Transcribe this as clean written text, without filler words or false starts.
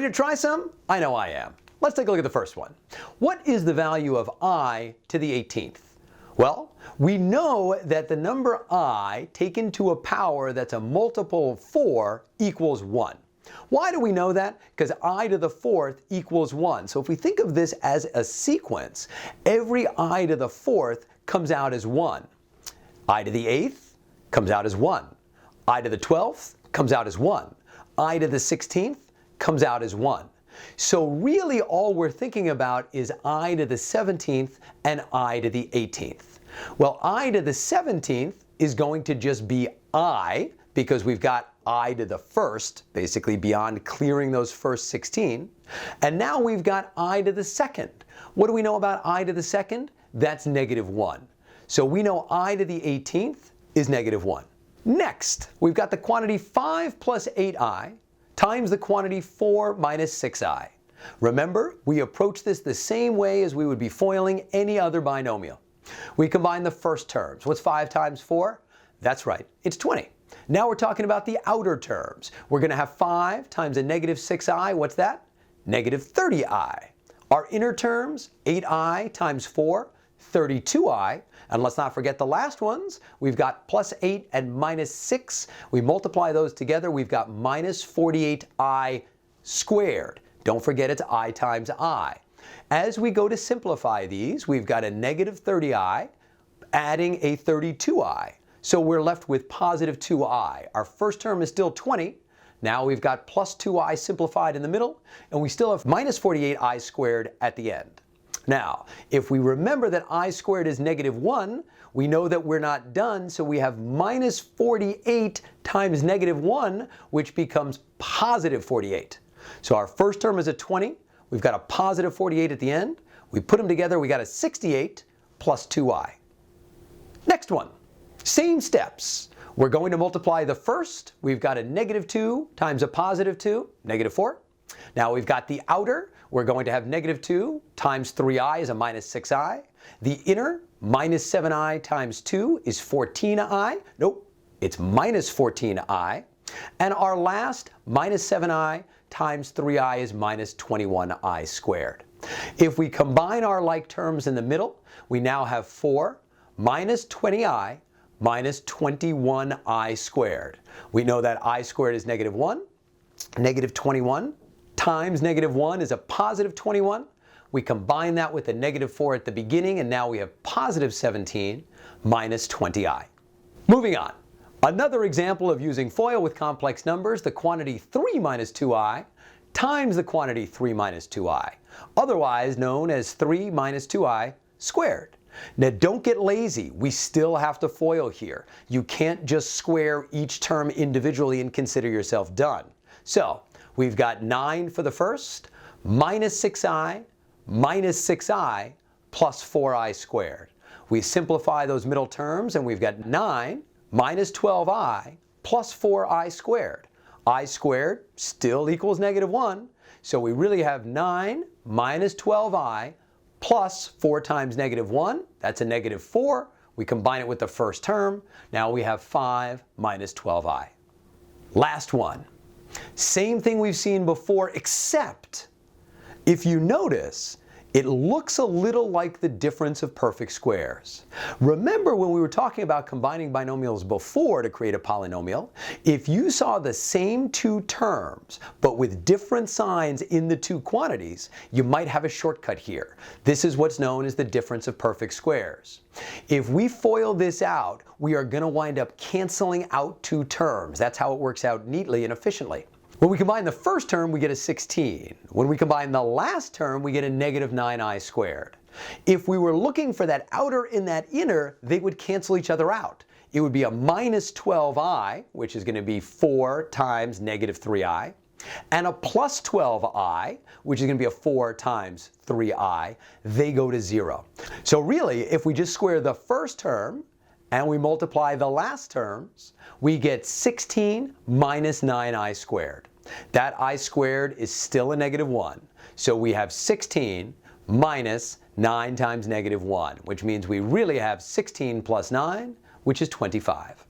Ready to try some? I know I am. Let's take a look at the first one. What is the value of I to the 18th? Well, we know that the number I taken to a power that's a multiple of 4 equals 1. Why do we know that? Because I to the 4th equals 1. So if we think of this as a sequence, every I to the 4th comes out as 1. I to the 8th comes out as 1. I to the 12th comes out as 1. I to the 16th comes out as 1. So really all we're thinking about is I to the 17th and I to the 18th. Well, I to the 17th is going to just be I, because we've got I to the 1st, basically beyond clearing those first 16. And now we've got I to the 2nd. What do we know about I to the 2nd? That's -1. So we know I to the 18th is -1. Next, we've got the quantity 5 plus 8i times the quantity 4 minus 6i. Remember, we approach this the same way as we would be foiling any other binomial. We combine the first terms. What's 5 times 4? That's right, it's 20. Now we're talking about the outer terms. We're going to have 5 times a -6i. What's that? -30i. Our inner terms, 8i times 4, 32i. And let's not forget the last ones. We've got plus 8 and -6. We multiply those together. We've got -48i squared. Don't forget it's I times I. As we go to simplify these, we've got a -30i adding a 32i. So we're left with positive 2i. Our first term is still 20. Now we've got plus 2i simplified in the middle, and we still have -48i squared at the end. Now, if we remember that I squared is -1, we know that we're not done, so we have -48 times -1, which becomes positive 48. So our first term is a 20, we've got a positive 48 at the end, we put them together, we got a 68 plus 2i. Next one, same steps. We're going to multiply the first, we've got a -2 times a positive 2, -4. Now we've got the outer, we're going to have -2 times 3i is a -6i. The inner, -7i times 2 is 14i. Nope, it's -14i. And our last, -7i times 3i is -21i squared. If we combine our like terms in the middle, we now have 4 -20i -21i squared. We know that I squared is -1, -21 times -1 is a positive 21. We combine that with the -4 at the beginning, and now we have positive 17 minus 20i. Moving on. Another example of using FOIL with complex numbers, the quantity 3 minus 2i times the quantity 3 minus 2i, otherwise known as 3 minus 2i squared. Now don't get lazy, we still have to FOIL here. You can't just square each term individually and consider yourself done. So we've got 9 for the first, -6i, -6i, plus 4i squared. We simplify those middle terms and we've got 9 minus 12i plus 4i squared. I squared still equals -1, so we really have 9 minus 12i plus 4 times -1, that's a -4. We combine it with the first term, now we have 5 minus 12i. Last one. Same thing we've seen before, except if you notice, it looks a little like the difference of perfect squares. Remember when we were talking about combining binomials before to create a polynomial, if you saw the same two terms but with different signs in the two quantities, you might have a shortcut here. This is what's known as the difference of perfect squares. If we FOIL this out, we are going to wind up canceling out two terms. That's how it works out neatly and efficiently. When we combine the first term, we get a 16. When we combine the last term, we get a -9i squared. If we were looking for that outer and that inner, they would cancel each other out. It would be a -12i, which is going to be 4 times -3i, and a +12i, which is going to be a 4 times 3i. They go to 0. So really, if we just square the first term, and we multiply the last terms, we get 16 minus 9i squared. That I squared is still a -1. So we have 16 minus 9 times -1, which means we really have 16 plus 9, which is 25.